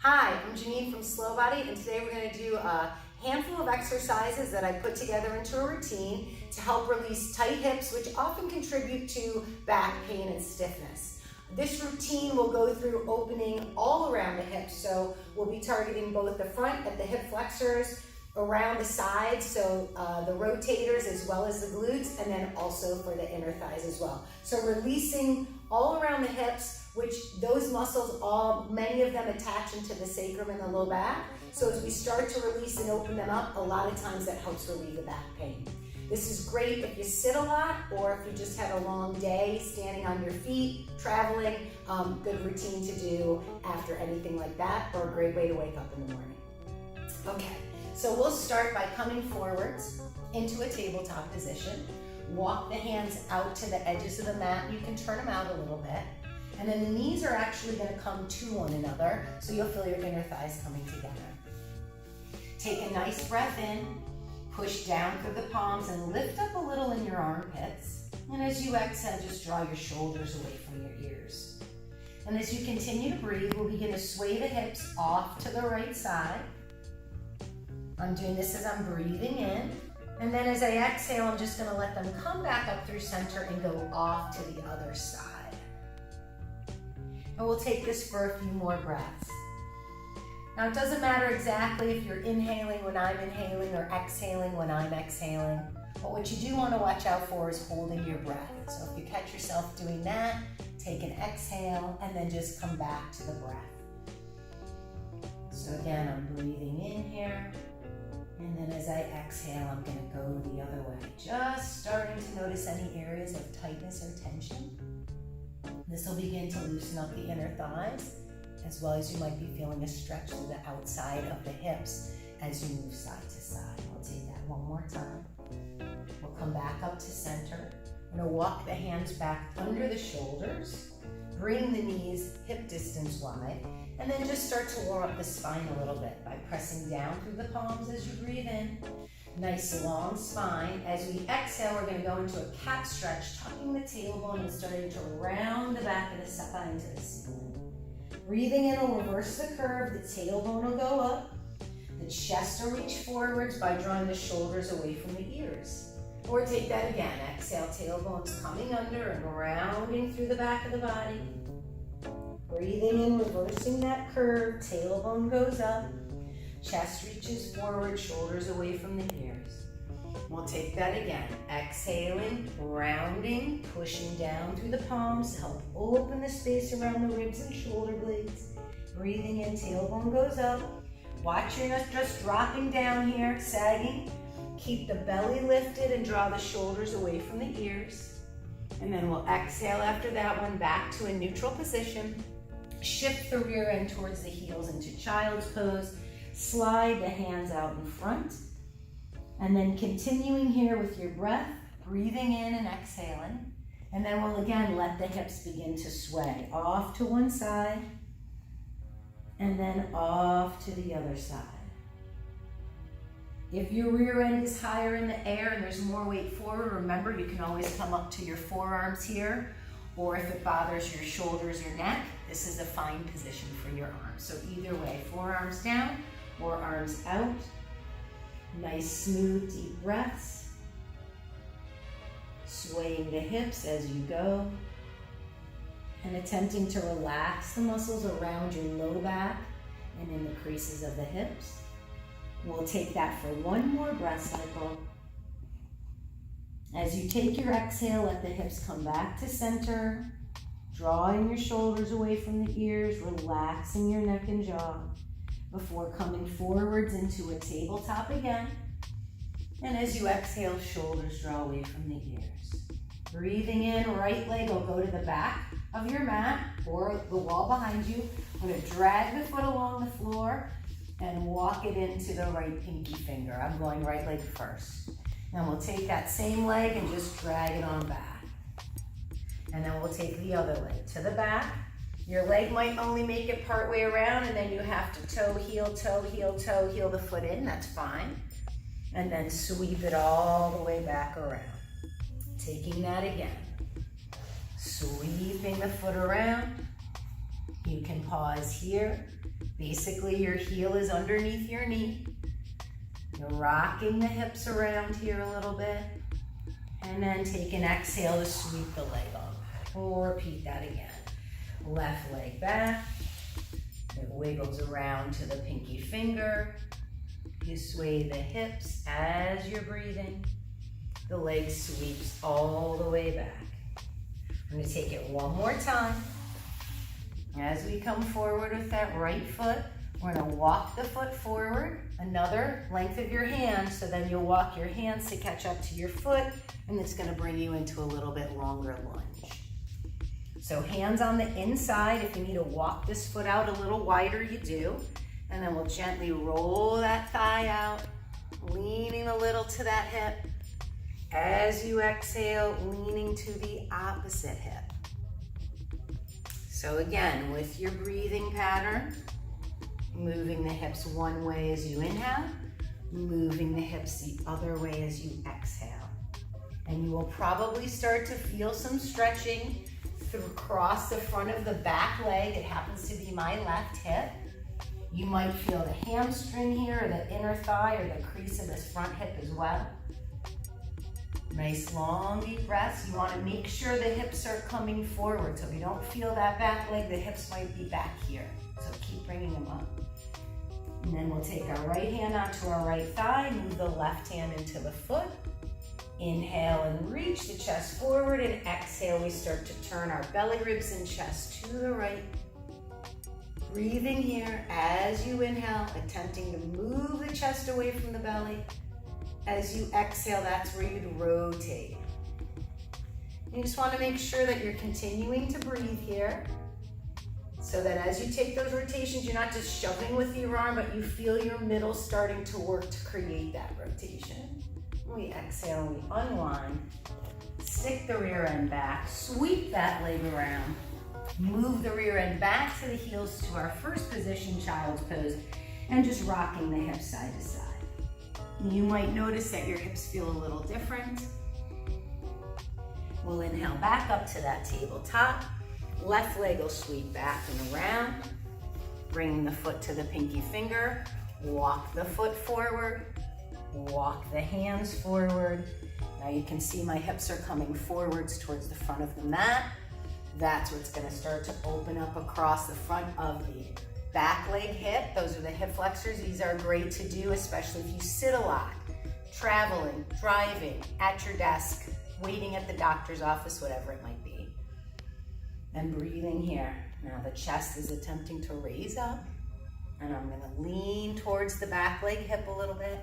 Hi, I'm Janine from Slow Body, and today we're going to do a handful of exercises that I put together into a routine to help release tight hips, which often contribute to back pain and stiffness. This routine will go through opening all around the hips, so we'll be targeting both the front at the hip flexors, around the sides, so the rotators as well as the glutes, and then also for the inner thighs as well. So releasing all around the hips, which those muscles, many of them attach into the sacrum and the low back. So as we start to release and open them up, a lot of times that helps relieve the back pain. This is great if you sit a lot or if you just had a long day standing on your feet, traveling, good routine to do after anything like that, or a great way to wake up in the morning. Okay, so we'll start by coming forwards into a tabletop position. Walk the hands out to the edges of the mat. You can turn them out a little bit. And then the knees are actually going to come to one another, so you'll feel your inner thighs coming together. Take a nice breath in, push down through the palms, and lift up a little in your armpits. And as you exhale, just draw your shoulders away from your ears. And as you continue to breathe, we'll begin to sway the hips off to the right side. I'm doing this as I'm breathing in. And then as I exhale, I'm just going to let them come back up through center and go off to the other side. And we'll take this for a few more breaths. Now it doesn't matter exactly if you're inhaling when I'm inhaling or exhaling when I'm exhaling, but what you do want to watch out for is holding your breath. So if you catch yourself doing that, take an exhale and then just come back to the breath. So again, I'm breathing in here, and then as I exhale, I'm going to go the other way. Just starting to notice any areas of tightness or tension. This will begin to loosen up the inner thighs, as well as you might be feeling a stretch through the outside of the hips as you move side to side. I'll take that one more time. We'll come back up to center. I'm going to walk the hands back under the shoulders, bring the knees hip distance wide, and then just start to lower up the spine a little bit by pressing down through the palms as you breathe in. Nice long spine. As we exhale, we're going to go into a cat stretch, tucking the tailbone and starting to round the back of the spine to the ceiling. Breathing in will reverse the curve, the tailbone will go up, the chest will reach forwards by drawing the shoulders away from the ears. Or take that again. Exhale, tailbone's coming under and rounding through the back of the body. Breathing in, reversing that curve, tailbone goes up. Chest reaches forward, shoulders away from the ears. We'll take that again. Exhaling, rounding, pushing down through the palms to help open the space around the ribs and shoulder blades. Breathing in, tailbone goes up. Watch your nose just dropping down here, sagging. Keep the belly lifted and draw the shoulders away from the ears. And then we'll exhale after that one back to a neutral position. Shift the rear end towards the heels into child's pose. Slide the hands out in front, and then continuing here with your breath, breathing in and exhaling, and then we'll again let the hips begin to sway off to one side, and then off to the other side. If your rear end is higher in the air and there's more weight forward, remember you can always come up to your forearms here, or if it bothers your shoulders or neck, this is a fine position for your arms. So either way, forearms down, or arms out. Nice, smooth, deep breaths. Swaying the hips as you go. And attempting to relax the muscles around your low back and in the creases of the hips. We'll take that for one more breath cycle. As you take your exhale, let the hips come back to center. Drawing your shoulders away from the ears, relaxing your neck and jaw. Before coming forwards into a tabletop again. And as you exhale, shoulders draw away from the ears. Breathing in, right leg will go to the back of your mat or the wall behind you. I'm going to drag the foot along the floor and walk it into the right pinky finger. I'm going right leg first. Then we'll take that same leg and just drag it on back. And then we'll take the other leg to the back. Your leg might only make it part way around, and then you have to toe, heel, heel the foot in. That's fine. And then sweep it all the way back around. Taking that again. Sweeping the foot around. You can pause here. Basically, your heel is underneath your knee. You're rocking the hips around here a little bit. And then take an exhale to sweep the leg up. We'll repeat that again. Left leg back. It wiggles around to the pinky finger. You sway the hips as you're breathing. The leg sweeps all the way back. I'm going to take it one more time. As we come forward with that right foot, we're going to walk the foot forward, another length of your hand, so then you'll walk your hands to catch up to your foot, and it's going to bring you into a little bit longer lunge. So hands on the inside. If you need to walk this foot out a little wider, you do. And then we'll gently roll that thigh out, leaning a little to that hip. As you exhale, leaning to the opposite hip. So again, with your breathing pattern, moving the hips one way as you inhale, moving the hips the other way as you exhale. And you will probably start to feel some stretching across the front of the back leg. It happens to be my left hip. You might feel the hamstring here, or the inner thigh, or the crease of this front hip as well. Nice long deep breaths. You want to make sure the hips are coming forward. So if you don't feel that back leg, the hips might be back here. So keep bringing them up. And then we'll take our right hand onto our right thigh, move the left hand into the foot. Inhale and reach the chest forward, and exhale, we start to turn our belly, ribs, and chest to the right. Breathing here as you inhale, attempting to move the chest away from the belly. As you exhale, that's where you'd rotate. You just want to make sure that you're continuing to breathe here, so that as you take those rotations, you're not just shoving with your arm, but you feel your middle starting to work to create that rotation. We exhale, we unwind, stick the rear end back, sweep that leg around, move the rear end back to the heels to our first position, child's pose, and just rocking the hips side to side. You might notice that your hips feel a little different. We'll inhale back up to that tabletop. Left leg will sweep back and around, bringing the foot to the pinky finger, walk the foot forward, walk the hands forward. Now you can see my hips are coming forwards towards the front of the mat. That's what's going to start to open up across the front of the back leg hip. Those are the hip flexors. These are great to do, especially if you sit a lot, traveling, driving, at your desk, waiting at the doctor's office, whatever it might be. And breathing here. Now the chest is attempting to raise up, and I'm going to lean towards the back leg hip a little bit.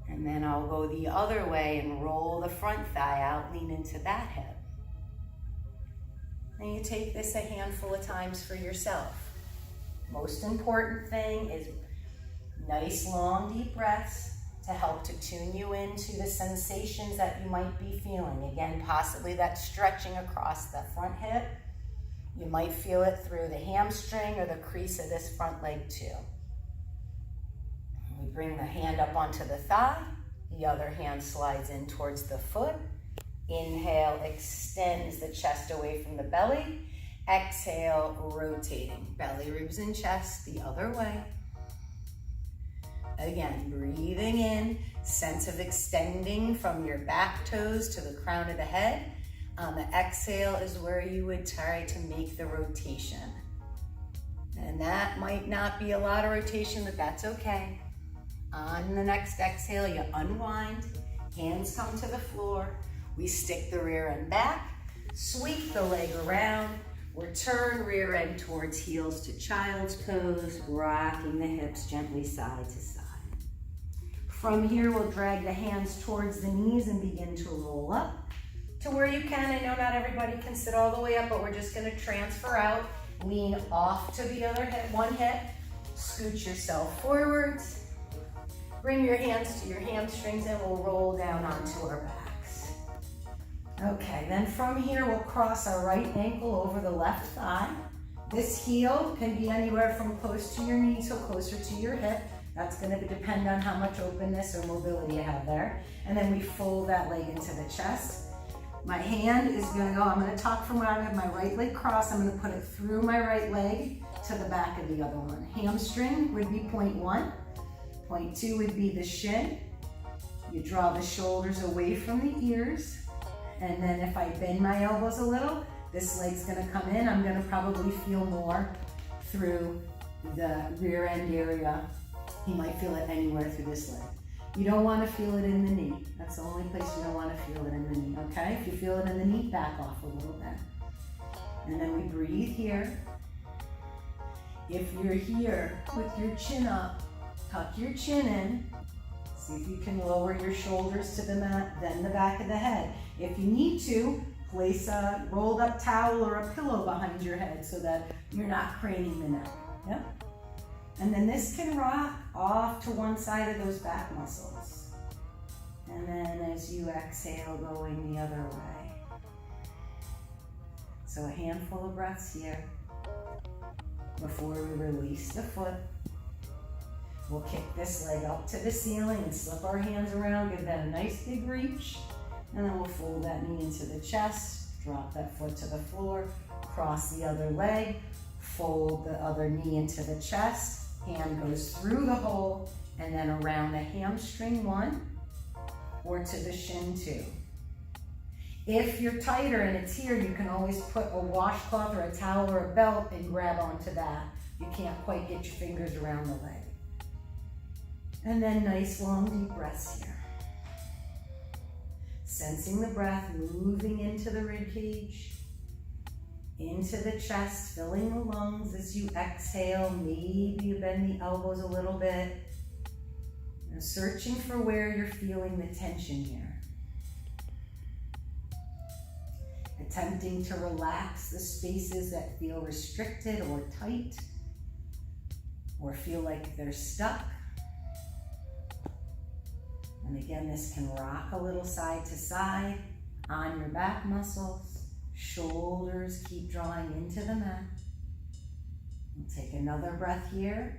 And then I'll go the other way and roll the front thigh out, lean into that hip. And you take this a handful of times for yourself. Most important thing is nice long deep breaths to help to tune you into the sensations that you might be feeling. Again, possibly that stretching across the front hip. You might feel it through the hamstring or the crease of this front leg too. We bring the hand up onto the thigh. The other hand slides in towards the foot. Inhale, extends the chest away from the belly. Exhale, rotating belly, ribs, and chest the other way. Again, breathing in, sense of extending from your back toes to the crown of the head. On the exhale is where you would try to make the rotation. And that might not be a lot of rotation, but that's okay. On the next exhale, you unwind, hands come to the floor. We stick the rear end back, sweep the leg around, return rear end towards heels to child's pose, rocking the hips gently side to side. From here, we'll drag the hands towards the knees and begin to roll up to where you can. I know not everybody can sit all the way up, but we're just gonna transfer out, lean off to the other hip, one hip, scoot yourself forwards, bring your hands to your hamstrings, and we'll roll down onto our backs. Okay, then from here, we'll cross our right ankle over the left thigh. This heel can be anywhere from close to your knee to closer to your hip. That's gonna depend on how much openness or mobility you have there. And then we fold that leg into the chest. My hand is gonna go, I'm gonna talk from where I have my right leg crossed, I'm gonna put it through my right leg to the back of the other one. Hamstring would be point 1. Point 2 would be the shin. You draw the shoulders away from the ears. And then if I bend my elbows a little, this leg's gonna come in. I'm gonna probably feel more through the rear end area. You might feel it anywhere through this leg. You don't want to feel it in the knee. That's the only place you don't want to feel it in the knee, okay? If you feel it in the knee, back off a little bit. And then we breathe here. If you're here with your chin up, tuck your chin in. See if you can lower your shoulders to the mat, then the back of the head. If you need to, place a rolled up towel or a pillow behind your head so that you're not craning the neck. Yep. And then this can rock off to one side of those back muscles. And then as you exhale, going the other way. So a handful of breaths here before we release the foot. We'll kick this leg up to the ceiling and slip our hands around, give that a nice big reach. And then we'll fold that knee into the chest, drop that foot to the floor, cross the other leg, fold the other knee into the chest, hand goes through the hole and then around the hamstring 1 or to the shin 2. If you're tighter and it's here, you can always put a washcloth or a towel or a belt and grab onto that. You can't quite get your fingers around the leg. And then nice long deep breaths here. Sensing the breath moving into the rib cage, into the chest, filling the lungs as you exhale. Maybe you bend the elbows a little bit. Now searching for where you're feeling the tension here. Attempting to relax the spaces that feel restricted or tight or feel like they're stuck. And again, this can rock a little side to side on your back muscles. Shoulders keep drawing into the mat. We'll take another breath here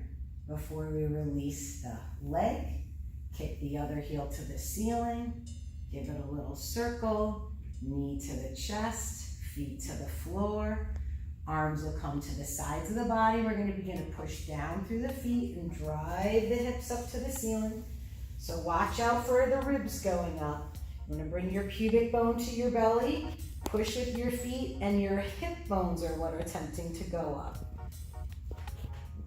before we release the leg. Kick the other heel to the ceiling. Give it a little circle. Knee to the chest, feet to the floor. Arms will come to the sides of the body. We're going to begin to push down through the feet and drive the hips up to the ceiling. So watch out for the ribs going up. You're going to bring your pubic bone to your belly. Push with your feet, and your hip bones are what are attempting to go up.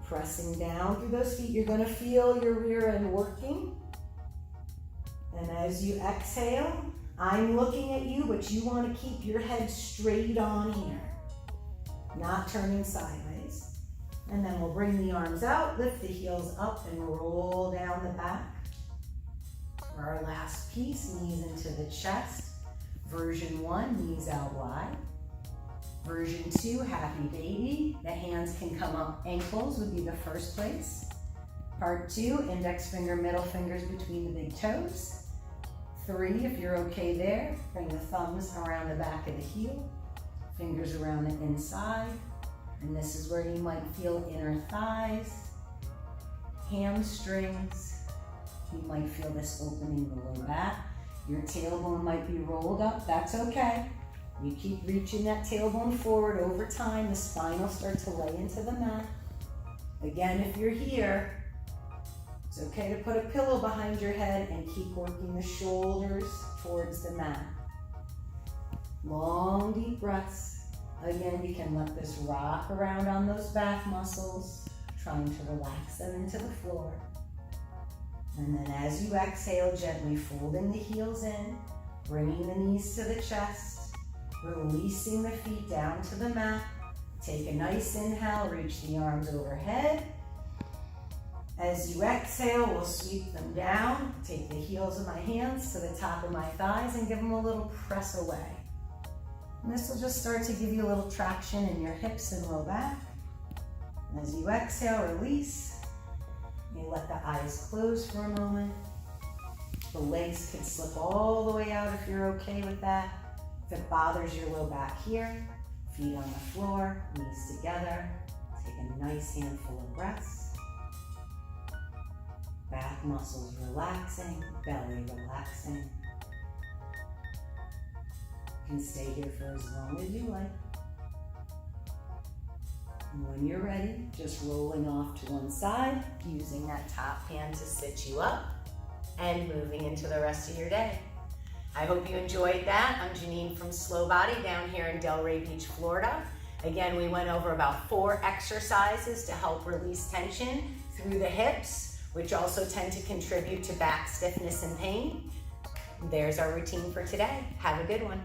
Pressing down through those feet, you're going to feel your rear end working. And as you exhale, I'm looking at you, but you want to keep your head straight on here, not turning sideways. And then we'll bring the arms out, lift the heels up, and roll down the back. For our last piece, knees into the chest. Version 1, knees out wide. Version 2, happy baby. The hands can come up. Ankles would be the first place. Part 2, index finger, middle fingers between the big toes. 3, if you're okay there, bring the thumbs around the back of the heel. Fingers around the inside. And this is where you might feel inner thighs, hamstrings. You might feel this opening the low back. Your tailbone might be rolled up, that's okay. You keep reaching that tailbone forward. Over time, the spine will start to lay into the mat. Again, if you're here, it's okay to put a pillow behind your head and keep working the shoulders towards the mat. Long, deep breaths. Again, you can let this rock around on those back muscles, trying to relax them into the floor. And then as you exhale, gently folding the heels in, bringing the knees to the chest, releasing the feet down to the mat. Take a nice inhale, reach the arms overhead. As you exhale, we'll sweep them down. Take the heels of my hands to the top of my thighs and give them a little press away. And this will just start to give you a little traction in your hips and low back. And as you exhale, release. You let the eyes close for a moment. The legs can slip all the way out if you're okay with that. If it bothers your low back here, feet on the floor, knees together. Take a nice handful of breaths. Back muscles relaxing, belly relaxing. You can stay here for as long as you like. And when you're ready, just rolling off to one side, using that top hand to sit you up, and moving into the rest of your day. I hope you enjoyed that. I'm Janine from Slow Body down here in Delray Beach, Florida. Again, we went over about 4 exercises to help release tension through the hips, which also tend to contribute to back stiffness and pain. There's our routine for today. Have a good one.